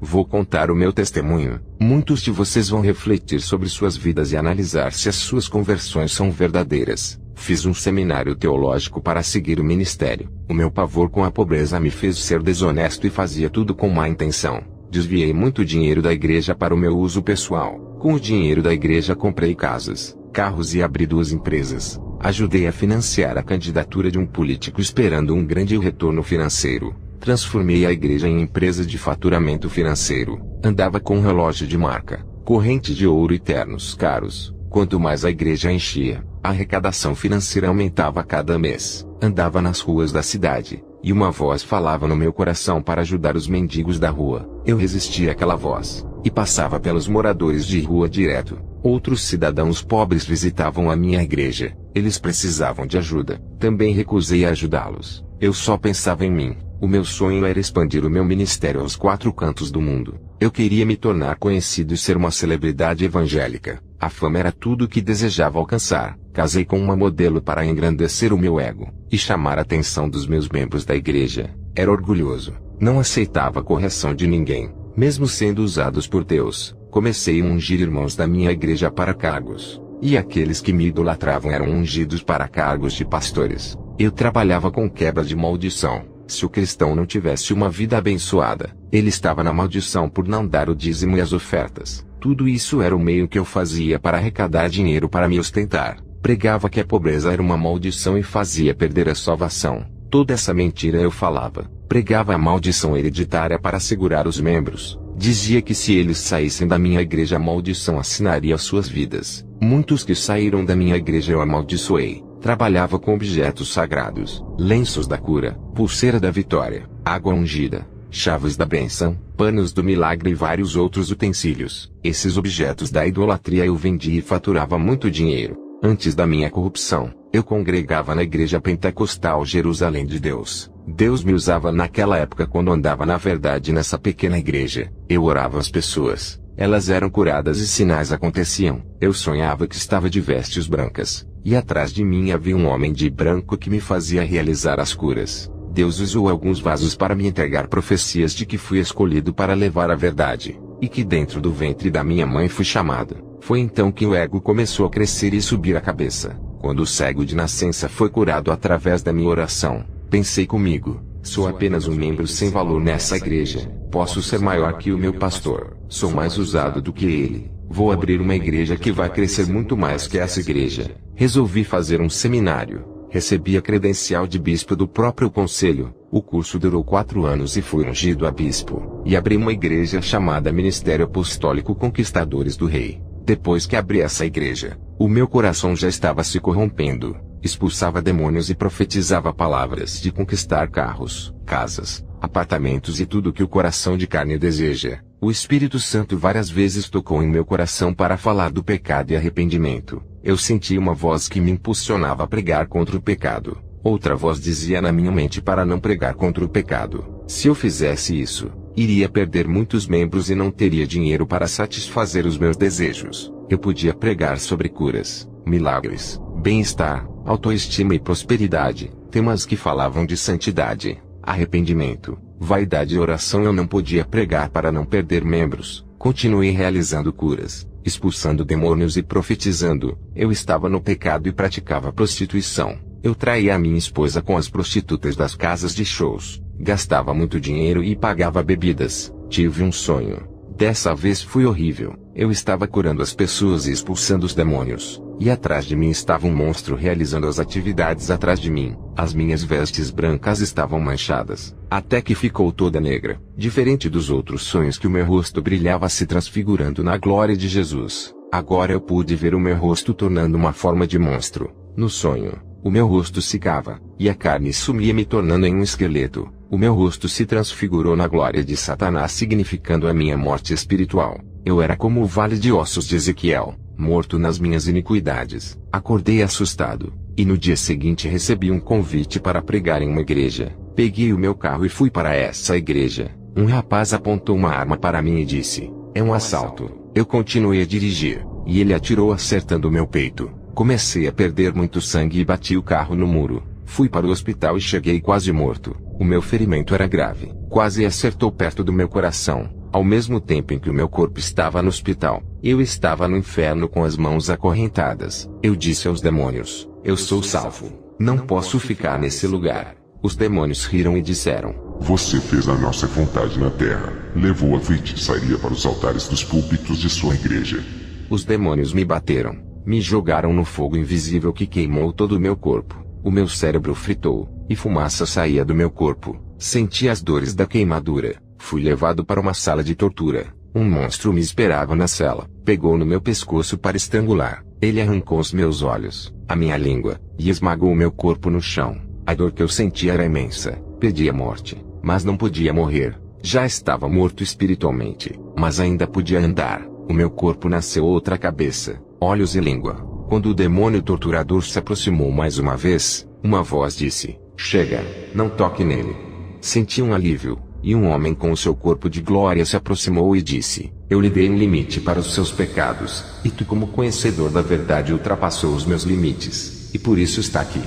Vou contar o meu testemunho. Muitos de vocês vão refletir sobre suas vidas e analisar se as suas conversões são verdadeiras. Fiz um seminário teológico para seguir o ministério. O meu pavor com a pobreza me fez ser desonesto e fazia tudo com má intenção. Desviei muito dinheiro da igreja para o meu uso pessoal. Com o dinheiro da igreja comprei casas, carros e abri 2 empresas. Ajudei a financiar a candidatura de um político esperando um grande retorno financeiro. Transformei a igreja em empresa de faturamento financeiro. Andava com um relógio de marca, corrente de ouro e ternos caros. Quanto mais a igreja enchia, a arrecadação financeira aumentava a cada mês. Andava nas ruas da cidade, e uma voz falava no meu coração para ajudar os mendigos da rua. Eu resistia àquela voz, e passava pelos moradores de rua direto. Outros cidadãos pobres visitavam a minha igreja. Eles precisavam de ajuda. Também recusei a ajudá-los. Eu só pensava em mim. O meu sonho era expandir o meu ministério aos 4 cantos do mundo. Eu queria me tornar conhecido e ser uma celebridade evangélica. A fama era tudo o que desejava alcançar. Casei com uma modelo para engrandecer o meu ego e chamar a atenção dos meus membros da igreja. Era orgulhoso. Não aceitava a correção de ninguém, mesmo sendo usados por Deus. Comecei a ungir irmãos da minha igreja para cargos, e aqueles que me idolatravam eram ungidos para cargos de pastores. Eu trabalhava com quebra de maldição. Se o cristão não tivesse uma vida abençoada, ele estava na maldição por não dar o dízimo e as ofertas. Tudo isso era o meio que eu fazia para arrecadar dinheiro para me ostentar. Pregava que a pobreza era uma maldição e fazia perder a salvação. Toda essa mentira eu falava. Pregava a maldição hereditária para segurar os membros. Dizia que se eles saíssem da minha igreja a maldição assinaria suas vidas. Muitos que saíram da minha igreja eu amaldiçoei. Trabalhava com objetos sagrados, lenços da cura, pulseira da vitória, água ungida, chaves da bênção, panos do milagre e vários outros utensílios. Esses objetos da idolatria eu vendia e faturava muito dinheiro. Antes da minha corrupção, eu congregava na igreja pentecostal Jerusalém de Deus. Deus me usava naquela época quando andava na verdade nessa pequena igreja. Eu orava às pessoas. Elas eram curadas e sinais aconteciam. Eu sonhava que estava de vestes brancas, e atrás de mim havia um homem de branco que me fazia realizar as curas. Deus usou alguns vasos para me entregar profecias de que fui escolhido para levar a verdade, e que dentro do ventre da minha mãe fui chamado. Foi então que o ego começou a crescer e subir a cabeça. Quando o cego de nascença foi curado através da minha oração, pensei comigo: sou apenas um membro sem valor nessa igreja. Posso ser maior que o meu pastor. Sou mais usado do que ele. Vou abrir uma igreja que vai crescer muito mais que essa igreja. Resolvi fazer um seminário. Recebi a credencial de bispo do próprio conselho. O curso durou 4 anos e fui ungido a bispo. E abri uma igreja chamada Ministério Apostólico Conquistadores do Rei. Depois que abri essa igreja, o meu coração já estava se corrompendo. Expulsava demônios e profetizava palavras de conquistar carros, casas, apartamentos e tudo o que o coração de carne deseja. O Espírito Santo várias vezes tocou em meu coração para falar do pecado e arrependimento. Eu sentia uma voz que me impulsionava a pregar contra o pecado. Outra voz dizia na minha mente para não pregar contra o pecado. Se eu fizesse isso, iria perder muitos membros e não teria dinheiro para satisfazer os meus desejos. Eu podia pregar sobre curas, milagres, bem-estar, autoestima e prosperidade, temas que falavam de santidade, arrependimento, vaidade e oração. Eu não podia pregar para não perder membros. Continuei realizando curas, expulsando demônios e profetizando. Eu estava no pecado e praticava prostituição. Eu traía a minha esposa com as prostitutas das casas de shows, gastava muito dinheiro e pagava bebidas. Tive um sonho. Dessa vez foi horrível. Eu estava curando as pessoas e expulsando os demônios. E atrás de mim estava um monstro realizando as atividades atrás de mim. As minhas vestes brancas estavam manchadas, até que ficou toda negra. Diferente dos outros sonhos que o meu rosto brilhava se transfigurando na glória de Jesus. Agora eu pude ver o meu rosto tornando uma forma de monstro. No sonho, o meu rosto secava, e a carne sumia me tornando em um esqueleto. O meu rosto se transfigurou na glória de Satanás, significando a minha morte espiritual. Eu era como o vale de ossos de Ezequiel, morto nas minhas iniquidades. Acordei assustado, e no dia seguinte recebi um convite para pregar em uma igreja. Peguei o meu carro e fui para essa igreja. Um rapaz apontou uma arma para mim e disse: "É um assalto." Eu continuei a dirigir, e ele atirou acertando o meu peito. Comecei a perder muito sangue e bati o carro no muro. Fui para o hospital e cheguei quase morto. O meu ferimento era grave, quase acertou perto do meu coração. Ao mesmo tempo em que o meu corpo estava no hospital, eu estava no inferno com as mãos acorrentadas. Eu disse aos demônios: eu sou salvo. Não posso ficar nesse lugar. Os demônios riram e disseram: você fez a nossa vontade na terra. Levou a feitiçaria para os altares dos púlpitos de sua igreja. Os demônios me bateram. Me jogaram no fogo invisível que queimou todo o meu corpo. O meu cérebro fritou, e fumaça saía do meu corpo. Senti as dores da queimadura. Fui levado para uma sala de tortura. Um monstro me esperava na cela. Pegou no meu pescoço para estrangular. Ele arrancou os meus olhos, a minha língua, e esmagou o meu corpo no chão. A dor que eu sentia era imensa. Pedi a morte, mas não podia morrer. Já estava morto espiritualmente, mas ainda podia andar. O meu corpo nasceu outra cabeça, olhos e língua. Quando o demônio torturador se aproximou mais uma vez, uma voz disse: chega, não toque nele. Senti um alívio, e um homem com o seu corpo de glória se aproximou e disse: eu lhe dei um limite para os seus pecados, e tu, como conhecedor da verdade, ultrapassou os meus limites, e por isso está aqui.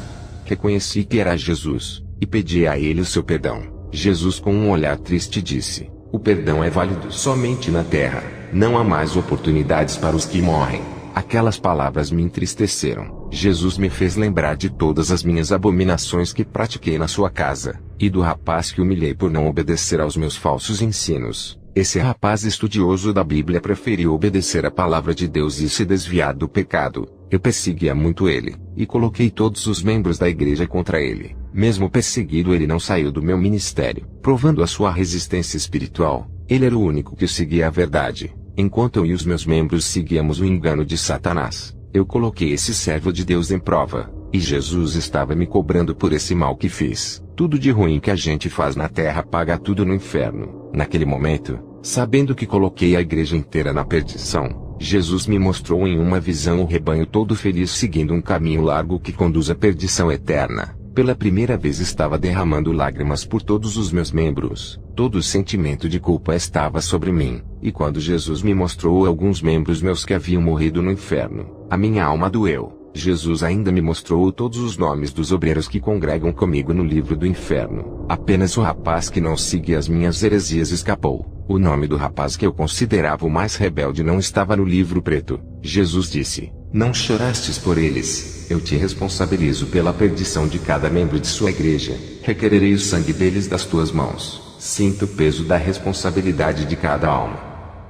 Reconheci que era Jesus, e pedi a ele o seu perdão. Jesus, com um olhar triste, disse: o perdão é válido somente na terra. Não há mais oportunidades para os que morrem. Aquelas palavras me entristeceram. Jesus me fez lembrar de todas as minhas abominações que pratiquei na sua casa, e do rapaz que humilhei por não obedecer aos meus falsos ensinos. Esse rapaz estudioso da Bíblia preferiu obedecer a palavra de Deus e se desviar do pecado. Eu perseguia muito ele, e coloquei todos os membros da igreja contra ele. Mesmo perseguido, ele não saiu do meu ministério, provando a sua resistência espiritual. Ele era o único que seguia a verdade, enquanto eu e os meus membros seguíamos o engano de Satanás. Eu coloquei esse servo de Deus em prova, e Jesus estava me cobrando por esse mal que fiz. Tudo de ruim que a gente faz na terra paga tudo no inferno. Naquele momento, sabendo que coloquei a igreja inteira na perdição, Jesus me mostrou em uma visão o rebanho todo feliz seguindo um caminho largo que conduz à perdição eterna. Pela primeira vez estava derramando lágrimas por todos os meus membros. Todo o sentimento de culpa estava sobre mim. E quando Jesus me mostrou alguns membros meus que haviam morrido no inferno, a minha alma doeu. Jesus ainda me mostrou todos os nomes dos obreiros que congregam comigo no livro do inferno. Apenas o rapaz que não seguia as minhas heresias escapou. O nome do rapaz que eu considerava o mais rebelde não estava no livro preto. Jesus disse: não chorastes por eles. Eu te responsabilizo pela perdição de cada membro de sua igreja. Requererei o sangue deles das tuas mãos. Sinto o peso da responsabilidade de cada alma.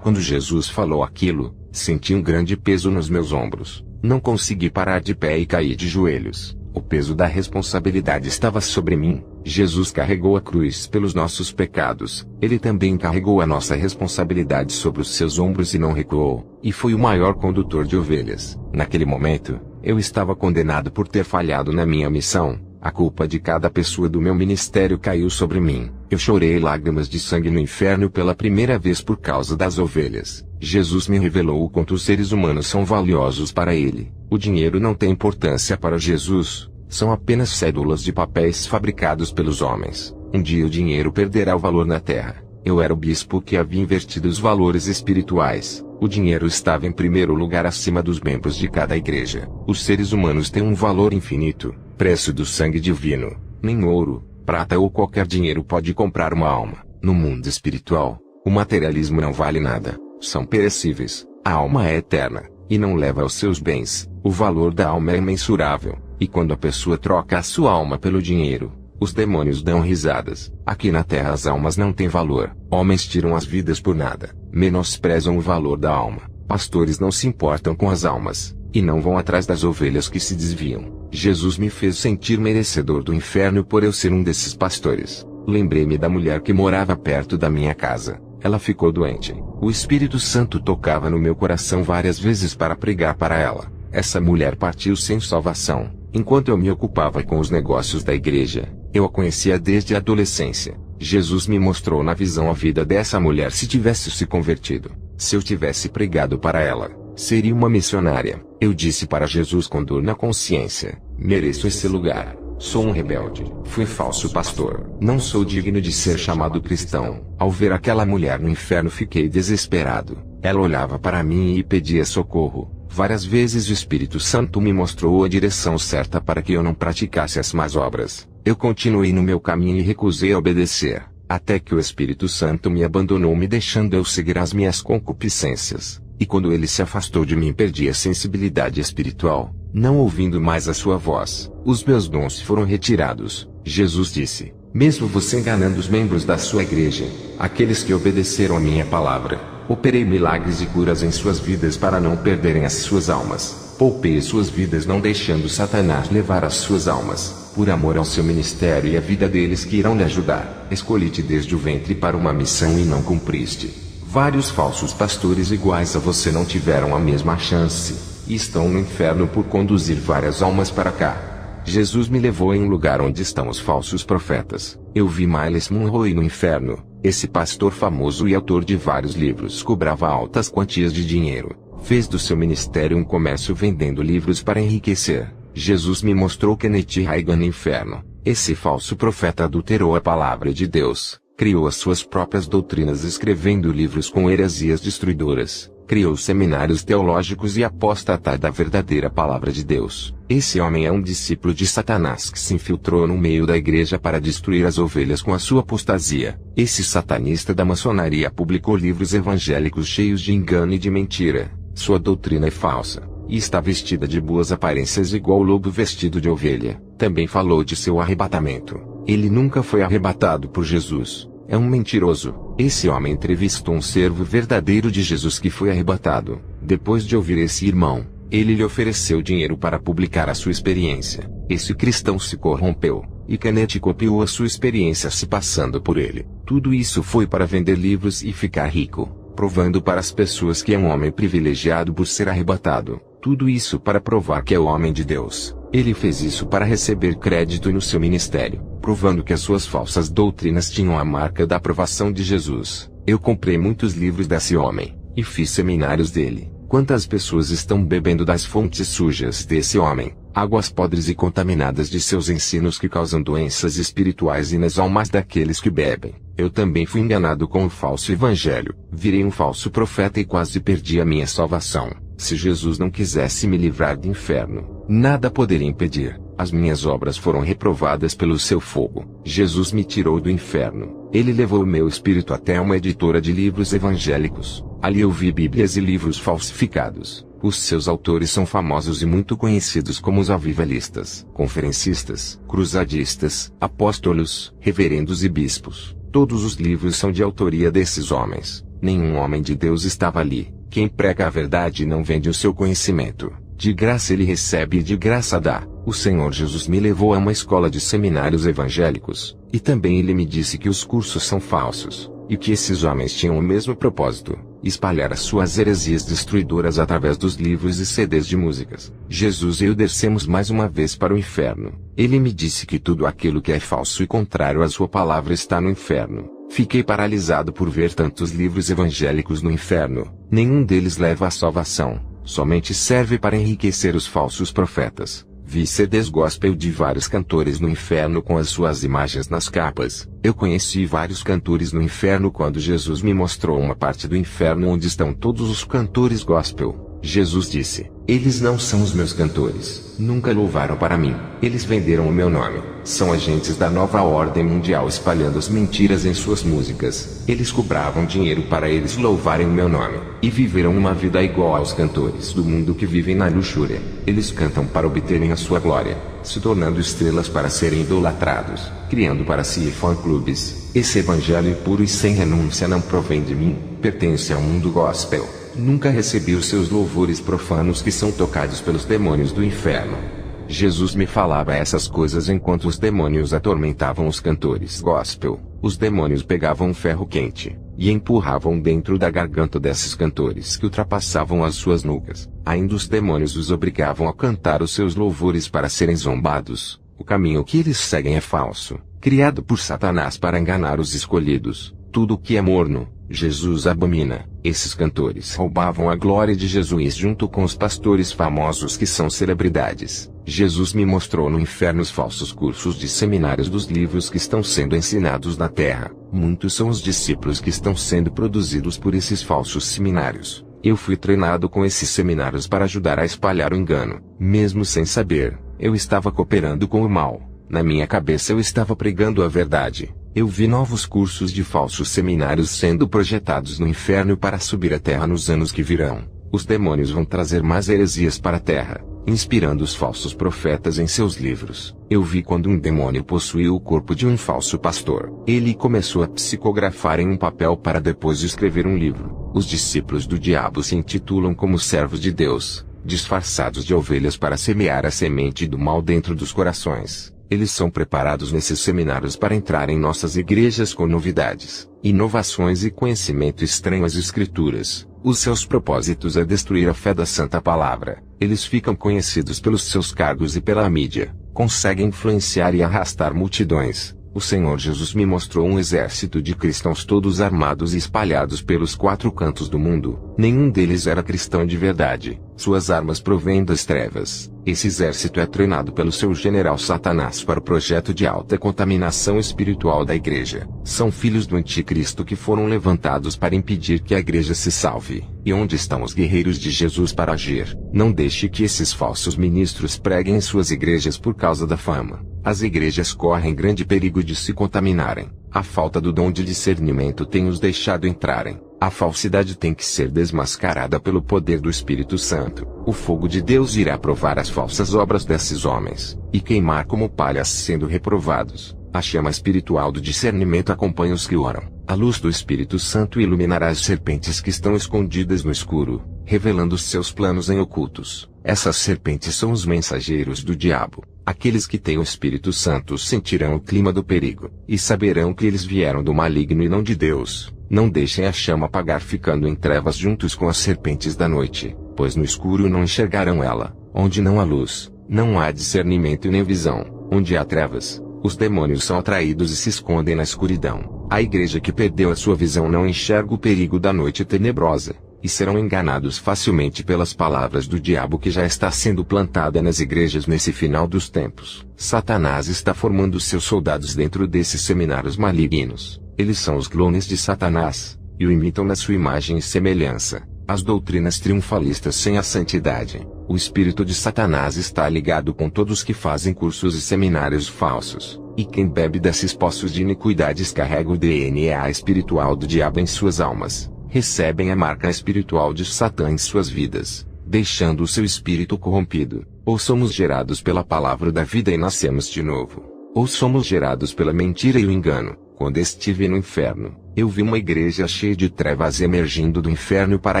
Quando Jesus falou aquilo, senti um grande peso nos meus ombros. Não consegui parar de pé e caí de joelhos. O peso da responsabilidade estava sobre mim. Jesus carregou a cruz pelos nossos pecados. Ele também carregou a nossa responsabilidade sobre os seus ombros e não recuou. E foi o maior condutor de ovelhas. Naquele momento, eu estava condenado por ter falhado na minha missão. A culpa de cada pessoa do meu ministério caiu sobre mim. Eu chorei lágrimas de sangue no inferno pela primeira vez por causa das ovelhas. Jesus me revelou o quanto os seres humanos são valiosos para ele. O dinheiro não tem importância para Jesus. São apenas cédulas de papéis fabricados pelos homens. Um dia o dinheiro perderá o valor na terra. Eu era o bispo que havia invertido os valores espirituais. O dinheiro estava em primeiro lugar acima dos membros de cada igreja. Os seres humanos têm um valor infinito, preço do sangue divino. Nem ouro, prata ou qualquer dinheiro pode comprar uma alma. No mundo espiritual, o materialismo não vale nada. São perecíveis. A alma é eterna, e não leva aos seus bens. O valor da alma é imensurável, e quando a pessoa troca a sua alma pelo dinheiro, os demônios dão risadas. Aqui na terra as almas não têm valor. Homens tiram as vidas por nada. Menosprezam o valor da alma. Pastores não se importam com as almas, e não vão atrás das ovelhas que se desviam. Jesus me fez sentir merecedor do inferno por eu ser um desses pastores. Lembrei-me da mulher que morava perto da minha casa. Ela ficou doente. O Espírito Santo tocava no meu coração várias vezes para pregar para ela. Essa mulher partiu sem salvação. Enquanto eu me ocupava com os negócios da igreja, eu a conhecia desde a adolescência. Jesus me mostrou na visão a vida dessa mulher se tivesse se convertido. Se eu tivesse pregado para ela, seria uma missionária. Eu disse para Jesus com dor na consciência: mereço esse lugar. Sou um rebelde. Fui falso pastor. Não sou digno de ser chamado cristão. Ao ver aquela mulher no inferno, fiquei desesperado. Ela olhava para mim e pedia socorro. Várias vezes o Espírito Santo me mostrou a direção certa para que eu não praticasse as más obras. Eu continuei no meu caminho e recusei obedecer. até que o Espírito Santo me abandonou, me deixando eu seguir as minhas concupiscências, e quando ele se afastou de mim perdi a sensibilidade espiritual, não ouvindo mais a sua voz, os meus dons foram retirados. Jesus disse: mesmo você enganando os membros da sua igreja, aqueles que obedeceram a minha palavra, operei milagres e curas em suas vidas para não perderem as suas almas. Poupei suas vidas não deixando Satanás levar as suas almas, por amor ao seu ministério e à vida deles que irão lhe ajudar. Escolhi-te desde o ventre para uma missão e não cumpriste. Vários falsos pastores iguais a você não tiveram a mesma chance, e estão no inferno por conduzir várias almas para cá. Jesus me levou em um lugar onde estão os falsos profetas. Eu vi Miles Monroe no inferno. Esse pastor famoso e autor de vários livros cobrava altas quantias de dinheiro. Fez do seu ministério um comércio vendendo livros para enriquecer. Jesus me mostrou Kenneth Hagin no inferno. Esse falso profeta adulterou a palavra de Deus, criou as suas próprias doutrinas escrevendo livros com heresias destruidoras, criou seminários teológicos e apostata da verdadeira palavra de Deus. Esse homem é um discípulo de Satanás que se infiltrou no meio da igreja para destruir as ovelhas com a sua apostasia. Esse satanista da maçonaria publicou livros evangélicos cheios de engano e de mentira. Sua doutrina é falsa, e está vestida de boas aparências igual o lobo vestido de ovelha. Também falou de seu arrebatamento. Ele nunca foi arrebatado por Jesus. É um mentiroso. Esse homem entrevistou um servo verdadeiro de Jesus que foi arrebatado. Depois de ouvir esse irmão, ele lhe ofereceu dinheiro para publicar a sua experiência. Esse cristão se corrompeu, e Kenneth copiou a sua experiência se passando por ele. Tudo isso foi para vender livros e ficar rico, provando para as pessoas que é um homem privilegiado por ser arrebatado. Tudo isso para provar que é o homem de Deus. Ele fez isso para receber crédito no seu ministério, provando que as suas falsas doutrinas tinham a marca da aprovação de Jesus. Eu comprei muitos livros desse homem, e fiz seminários dele. Quantas pessoas estão bebendo das fontes sujas desse homem, águas podres e contaminadas de seus ensinos que causam doenças espirituais e nas almas daqueles que bebem. Eu também fui enganado com o falso evangelho, virei um falso profeta e quase perdi a minha salvação. Se Jesus não quisesse me livrar do inferno, nada poderia impedir. As minhas obras foram reprovadas pelo seu fogo. Jesus me tirou do inferno. Ele levou o meu espírito até uma editora de livros evangélicos. Ali eu vi bíblias e livros falsificados. Os seus autores são famosos e muito conhecidos como os avivalistas, conferencistas, cruzadistas, apóstolos, reverendos e bispos. Todos os livros são de autoria desses homens. Nenhum homem de Deus estava ali. Quem prega a verdade não vende o seu conhecimento. De graça ele recebe e de graça dá. O Senhor Jesus me levou a uma escola de seminários evangélicos, e também ele me disse que os cursos são falsos, e que esses homens tinham o mesmo propósito, espalhar as suas heresias destruidoras através dos livros e CDs de músicas. Jesus e eu descemos mais uma vez para o inferno. Ele me disse que tudo aquilo que é falso e contrário à sua palavra está no inferno. Fiquei paralisado por ver tantos livros evangélicos no inferno. Nenhum deles leva à salvação, somente serve para enriquecer os falsos profetas. Vi CDs gospel de vários cantores no inferno com as suas imagens nas capas. Eu conheci vários cantores no inferno quando Jesus me mostrou uma parte do inferno onde estão todos os cantores gospel. Jesus disse: eles não são os meus cantores. Nunca louvaram para mim. Eles venderam o meu nome. São agentes da nova ordem mundial espalhando as mentiras em suas músicas. Eles cobravam dinheiro para eles louvarem o meu nome. E viveram uma vida igual aos cantores do mundo que vivem na luxúria. Eles cantam para obterem a sua glória, se tornando estrelas para serem idolatrados, criando para si fã-clubes. Esse evangelho impuro e sem renúncia não provém de mim, pertence ao mundo gospel. Nunca recebi os seus louvores profanos que são tocados pelos demônios do inferno. Jesus me falava essas coisas enquanto os demônios atormentavam os cantores gospel. Os demônios pegavam um ferro quente e empurravam dentro da garganta desses cantores que ultrapassavam as suas nucas. Ainda os demônios os obrigavam a cantar os seus louvores para serem zombados. O caminho que eles seguem é falso, criado por Satanás para enganar os escolhidos. Tudo o que é morno, Jesus abomina. Esses cantores roubavam a glória de Jesus junto com os pastores famosos que são celebridades. Jesus me mostrou no inferno os falsos cursos de seminários dos livros que estão sendo ensinados na terra. Muitos são os discípulos que estão sendo produzidos por esses falsos seminários. Eu fui treinado com esses seminários para ajudar a espalhar o engano. Mesmo sem saber, eu estava cooperando com o mal. Na minha cabeça eu estava pregando a verdade. Eu vi novos cursos de falsos seminários sendo projetados no inferno para subir à terra nos anos que virão. Os demônios vão trazer mais heresias para a terra, inspirando os falsos profetas em seus livros. Eu vi quando um demônio possuiu o corpo de um falso pastor. Ele começou a psicografar em um papel para depois escrever um livro. Os discípulos do diabo se intitulam como servos de Deus, disfarçados de ovelhas para semear a semente do mal dentro dos corações. Eles são preparados nesses seminários para entrar em nossas igrejas com novidades, inovações e conhecimento estranho às escrituras. Os seus propósitos é destruir a fé da Santa Palavra. Eles ficam conhecidos pelos seus cargos e pela mídia. Conseguem influenciar e arrastar multidões. O Senhor Jesus me mostrou um exército de cristãos todos armados e espalhados pelos 4 cantos do mundo. Nenhum deles era cristão de verdade. Suas armas provêm das trevas. Esse exército é treinado pelo seu general Satanás para o projeto de alta contaminação espiritual da igreja. São filhos do anticristo que foram levantados para impedir que a igreja se salve. E onde estão os guerreiros de Jesus para agir? Não deixe que esses falsos ministros preguem em suas igrejas por causa da fama. As igrejas correm grande perigo de se contaminarem. A falta do dom de discernimento tem os deixado entrarem. A falsidade tem que ser desmascarada pelo poder do Espírito Santo. O fogo de Deus irá provar as falsas obras desses homens, e queimar como palhas sendo reprovados. A chama espiritual do discernimento acompanha os que oram. A luz do Espírito Santo iluminará as serpentes que estão escondidas no escuro, revelando os seus planos em ocultos. Essas serpentes são os mensageiros do diabo. Aqueles que têm o Espírito Santo sentirão o clima do perigo, e saberão que eles vieram do maligno e não de Deus. Não deixem a chama apagar ficando em trevas juntos com as serpentes da noite, pois no escuro não enxergarão ela. Onde não há luz, não há discernimento e nem visão. Onde há trevas, os demônios são atraídos e se escondem na escuridão. A igreja que perdeu a sua visão não enxerga o perigo da noite tenebrosa, e serão enganados facilmente pelas palavras do diabo que já está sendo plantada nas igrejas nesse final dos tempos. Satanás está formando seus soldados dentro desses seminários malignos. Eles são os clones de Satanás, e o imitam na sua imagem e semelhança. As doutrinas triunfalistas sem a santidade. O espírito de Satanás está ligado com todos que fazem cursos e seminários falsos. E quem bebe desses poços de iniquidades carrega o DNA espiritual do diabo em suas almas. Recebem a marca espiritual de Satã em suas vidas, deixando o seu espírito corrompido. Ou somos gerados pela palavra da vida e nascemos de novo. Ou somos gerados pela mentira e o engano. Quando estive no inferno, eu vi uma igreja cheia de trevas emergindo do inferno para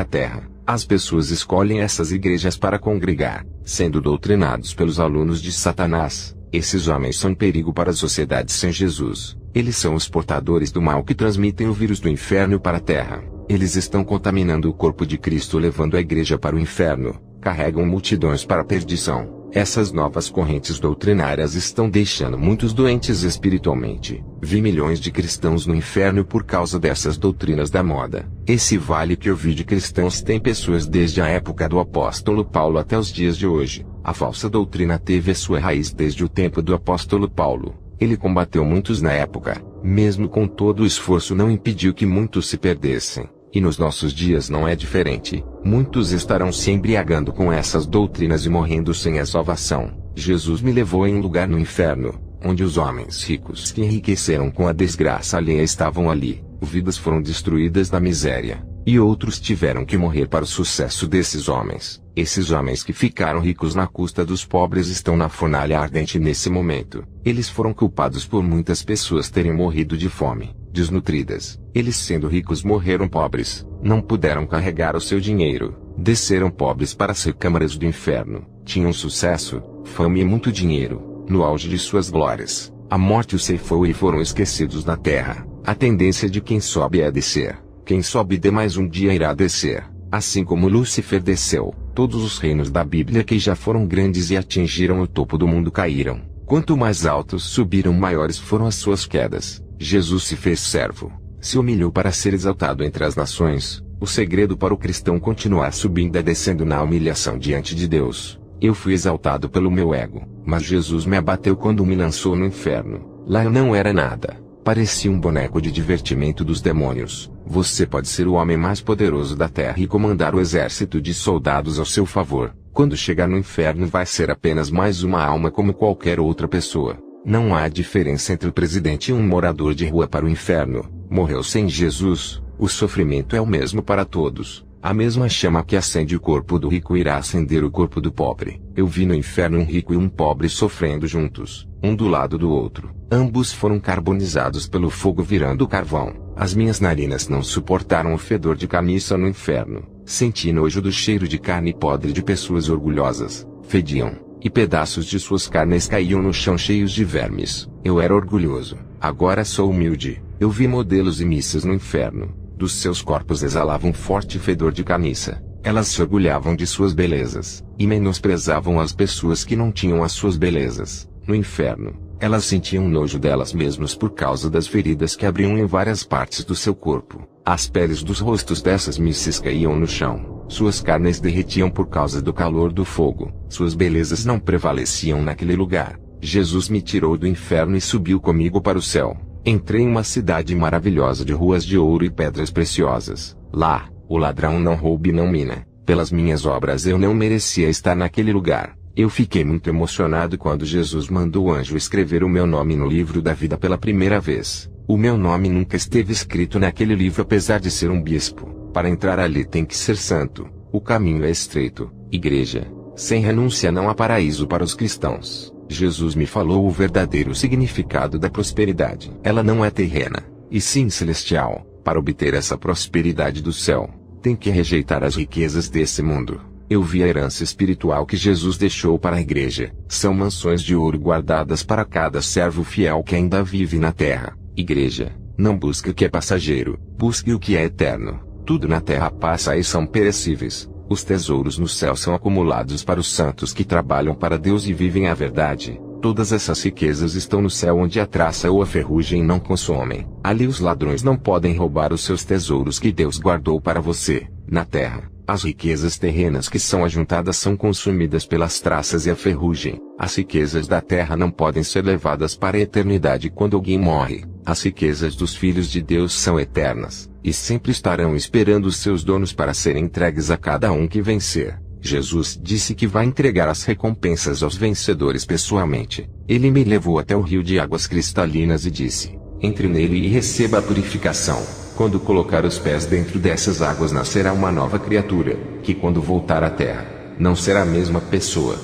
a terra. As pessoas escolhem essas igrejas para congregar, sendo doutrinados pelos alunos de Satanás. Esses homens são um perigo para a sociedade sem Jesus. Eles são os portadores do mal que transmitem o vírus do inferno para a terra. Eles estão contaminando o corpo de Cristo, levando a igreja para o inferno. Carregam multidões para a perdição. Essas novas correntes doutrinárias estão deixando muitos doentes espiritualmente. Vi milhões de cristãos no inferno por causa dessas doutrinas da moda. Esse vale que eu vi de cristãos tem pessoas desde a época do apóstolo Paulo até os dias de hoje. A falsa doutrina teve a sua raiz desde o tempo do apóstolo Paulo. Ele combateu muitos na época. Mesmo com todo o esforço, não impediu que muitos se perdessem. E nos nossos dias não é diferente. Muitos estarão se embriagando com essas doutrinas e morrendo sem a salvação. Jesus me levou em um lugar no inferno, onde os homens ricos que enriqueceram com a desgraça alheia estavam ali. Vidas foram destruídas na miséria, e outros tiveram que morrer para o sucesso desses homens. Esses homens que ficaram ricos na custa dos pobres estão na fornalha ardente nesse momento. Eles foram culpados por muitas pessoas terem morrido de fome, desnutridas. Eles, sendo ricos, morreram pobres. Não puderam carregar o seu dinheiro. Desceram pobres para as recâmaras do inferno. Tinham sucesso, fama e muito dinheiro. No auge de suas glórias, a morte os ceifou e foram esquecidos na terra. A tendência de quem sobe é descer. Quem sobe de mais um dia irá descer. Assim como Lúcifer desceu, todos os reinos da Bíblia que já foram grandes e atingiram o topo do mundo caíram. Quanto mais altos subiram, maiores foram as suas quedas. Jesus se fez servo, se humilhou para ser exaltado entre as nações. O segredo para o cristão continuar subindo é descendo na humilhação diante de Deus. Eu fui exaltado pelo meu ego, mas Jesus me abateu quando me lançou no inferno. Lá eu não era nada. Parecia um boneco de divertimento dos demônios. Você pode ser o homem mais poderoso da terra e comandar o exército de soldados ao seu favor. Quando chegar no inferno vai ser apenas mais uma alma como qualquer outra pessoa. Não há diferença entre o presidente e um morador de rua para o inferno. Morreu sem Jesus, o sofrimento é o mesmo para todos. A mesma chama que acende o corpo do rico irá acender o corpo do pobre. Eu vi no inferno um rico e um pobre sofrendo juntos, um do lado do outro. Ambos foram carbonizados pelo fogo virando carvão. As minhas narinas não suportaram o fedor de carniça no inferno. Senti nojo do cheiro de carne podre de pessoas orgulhosas. Fediam, e pedaços de suas carnes caíam no chão cheios de vermes. Eu era orgulhoso, agora sou humilde. Eu vi modelos e missas no inferno. Dos seus corpos exalava um forte fedor de carniça. Elas se orgulhavam de suas belezas, e menosprezavam as pessoas que não tinham as suas belezas. No inferno, elas sentiam nojo delas mesmas por causa das feridas que abriam em várias partes do seu corpo. As peles dos rostos dessas misses caíam no chão. Suas carnes derretiam por causa do calor do fogo. Suas belezas não prevaleciam naquele lugar. Jesus me tirou do inferno e subiu comigo para o céu. Entrei em uma cidade maravilhosa de ruas de ouro e pedras preciosas. Lá, o ladrão não rouba e não mina. Pelas minhas obras eu não merecia estar naquele lugar. Eu fiquei muito emocionado quando Jesus mandou o anjo escrever o meu nome no livro da vida pela primeira vez. O meu nome nunca esteve escrito naquele livro apesar de ser um bispo. Para entrar ali tem que ser santo. O caminho é estreito. Igreja, sem renúncia não há paraíso para os cristãos. Jesus me falou o verdadeiro significado da prosperidade. Ela não é terrena, e sim celestial. Para obter essa prosperidade do céu, tem que rejeitar as riquezas desse mundo. Eu vi a herança espiritual que Jesus deixou para a igreja. São mansões de ouro guardadas para cada servo fiel que ainda vive na terra. Igreja, não busque o que é passageiro, busque o que é eterno. Tudo na terra passa e são perecíveis. Os tesouros no céu são acumulados para os santos que trabalham para Deus e vivem a verdade. Todas essas riquezas estão no céu onde a traça ou a ferrugem não consomem. Ali os ladrões não podem roubar os seus tesouros que Deus guardou para você. Na terra, as riquezas terrenas que são ajuntadas são consumidas pelas traças e a ferrugem. As riquezas da terra não podem ser levadas para a eternidade quando alguém morre. As riquezas dos filhos de Deus são eternas, e sempre estarão esperando os seus donos para serem entregues a cada um que vencer. Jesus disse que vai entregar as recompensas aos vencedores pessoalmente. Ele me levou até o rio de águas cristalinas e disse: entre nele e receba a purificação. Quando colocar os pés dentro dessas águas nascerá uma nova criatura, que quando voltar à terra, não será a mesma pessoa.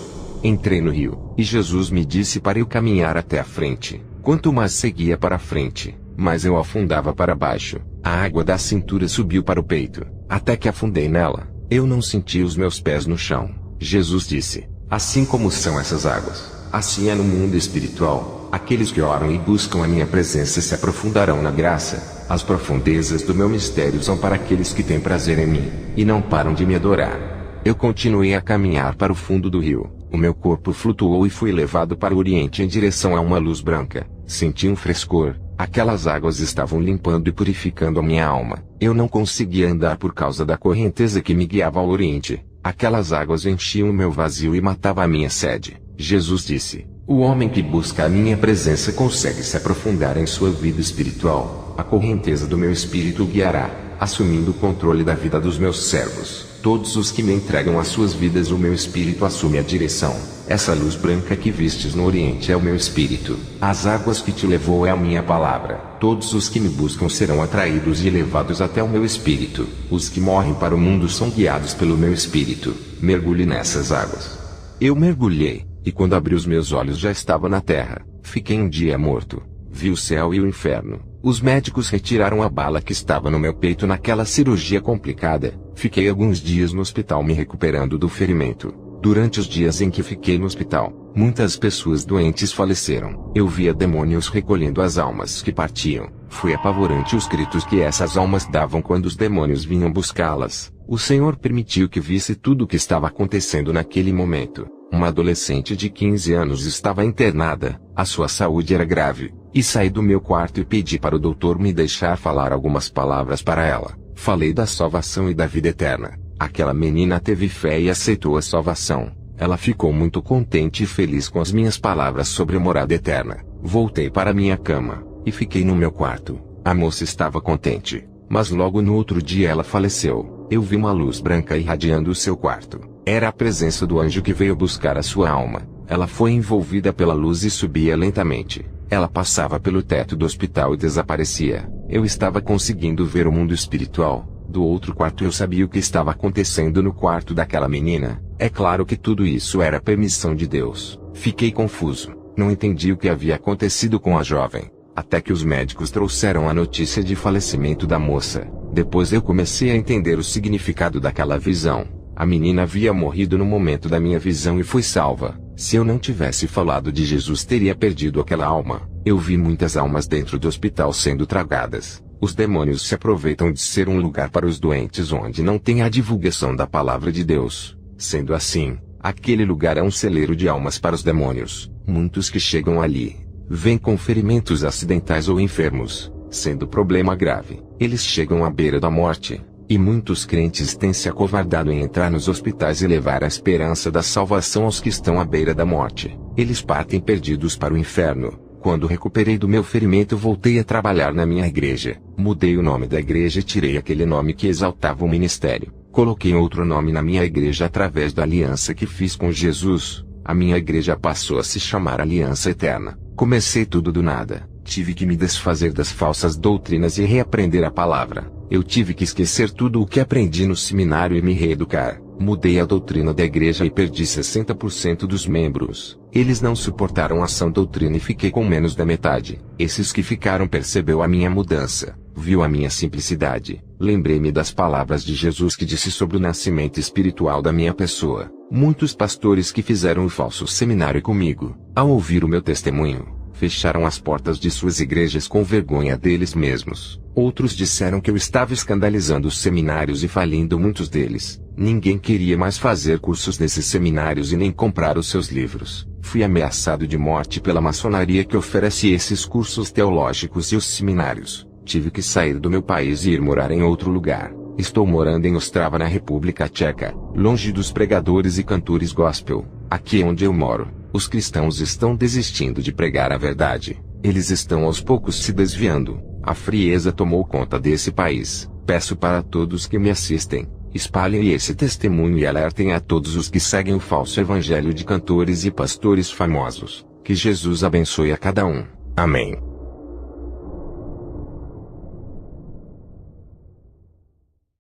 Entrei no rio, e Jesus me disse para eu caminhar até a frente. Quanto mais seguia para a frente, mais eu afundava para baixo. A água da cintura subiu para o peito, até que afundei nela. Eu não senti os meus pés no chão. Jesus disse: assim como são essas águas, assim é no mundo espiritual. Aqueles que oram e buscam a minha presença se aprofundarão na graça. As profundezas do meu mistério são para aqueles que têm prazer em mim, e não param de me adorar. Eu continuei a caminhar para o fundo do rio. O meu corpo flutuou e fui levado para o oriente em direção a uma luz branca. Senti um frescor. Aquelas águas estavam limpando e purificando a minha alma. Eu não conseguia andar por causa da correnteza que me guiava ao oriente. Aquelas águas enchiam o meu vazio e matavam a minha sede. Jesus disse: o homem que busca a minha presença consegue se aprofundar em sua vida espiritual. A correnteza do meu espírito o guiará, assumindo o controle da vida dos meus servos. Todos os que me entregam as suas vidas, o meu espírito assume a direção. Essa luz branca que vistes no oriente é o meu espírito. As águas que te levou é a minha palavra. Todos os que me buscam serão atraídos e levados até o meu espírito. Os que morrem para o mundo são guiados pelo meu espírito. Mergulhe nessas águas. Eu mergulhei, e quando abri os meus olhos já estava na terra. Fiquei um dia morto. Vi o céu e o inferno. Os médicos retiraram a bala que estava no meu peito naquela cirurgia complicada. Fiquei alguns dias no hospital me recuperando do ferimento. Durante os dias em que fiquei no hospital, muitas pessoas doentes faleceram. Eu via demônios recolhendo as almas que partiam. Foi apavorante os gritos que essas almas davam quando os demônios vinham buscá-las. O Senhor permitiu que visse tudo o que estava acontecendo naquele momento. Uma adolescente de 15 anos estava internada, a sua saúde era grave, e saí do meu quarto e pedi para o doutor me deixar falar algumas palavras para ela. Falei da salvação e da vida eterna. Aquela menina teve fé e aceitou a salvação. Ela ficou muito contente e feliz com as minhas palavras sobre a morada eterna. Voltei para minha cama, e fiquei no meu quarto. A moça estava contente, mas logo no outro dia ela faleceu. Eu vi uma luz branca irradiando o seu quarto. Era a presença do anjo que veio buscar a sua alma. Ela foi envolvida pela luz e subia lentamente. Ela passava pelo teto do hospital e desaparecia. Eu estava conseguindo ver o mundo espiritual. Do outro quarto eu sabia o que estava acontecendo no quarto daquela menina. É claro que tudo isso era permissão de Deus. Fiquei confuso. Não entendi o que havia acontecido com a jovem. Até que os médicos trouxeram a notícia de falecimento da moça. Depois eu comecei a entender o significado daquela visão. A menina havia morrido no momento da minha visão e foi salva. Se eu não tivesse falado de Jesus, teria perdido aquela alma. Eu vi muitas almas dentro do hospital sendo tragadas. Os demônios se aproveitam de ser um lugar para os doentes onde não tem a divulgação da palavra de Deus. Sendo assim, aquele lugar é um celeiro de almas para os demônios. Muitos que chegam ali vêm com ferimentos acidentais ou enfermos, sendo problema grave. Eles chegam à beira da morte. E muitos crentes têm se acovardado em entrar nos hospitais e levar a esperança da salvação aos que estão à beira da morte. Eles partem perdidos para o inferno. Quando recuperei do meu ferimento, voltei a trabalhar na minha igreja. Mudei o nome da igreja e tirei aquele nome que exaltava o ministério. Coloquei outro nome na minha igreja através da aliança que fiz com Jesus. A minha igreja passou a se chamar Aliança Eterna. Comecei tudo do nada. Tive que me desfazer das falsas doutrinas e reaprender a palavra. Eu tive que esquecer tudo o que aprendi no seminário e me reeducar. Mudei a doutrina da igreja e perdi 60% dos membros. Eles não suportaram a sã doutrina e fiquei com menos da metade. Esses que ficaram percebeu a minha mudança, viu a minha simplicidade. Lembrei-me das palavras de Jesus que disse sobre o nascimento espiritual da minha pessoa. Muitos pastores que fizeram o falso seminário comigo, ao ouvir o meu testemunho, fecharam as portas de suas igrejas com vergonha deles mesmos. Outros disseram que eu estava escandalizando os seminários e falindo muitos deles. Ninguém queria mais fazer cursos nesses seminários e nem comprar os seus livros. Fui ameaçado de morte pela maçonaria que oferece esses cursos teológicos e os seminários. Tive que sair do meu país e ir morar em outro lugar. Estou morando em Ostrava, na República Tcheca, longe dos pregadores e cantores gospel. Aqui onde eu moro, os cristãos estão desistindo de pregar a verdade. Eles estão aos poucos se desviando. A frieza tomou conta desse país. Peço para todos que me assistem, espalhem esse testemunho e alertem a todos os que seguem o falso evangelho de cantores e pastores famosos. Que Jesus abençoe a cada um. Amém.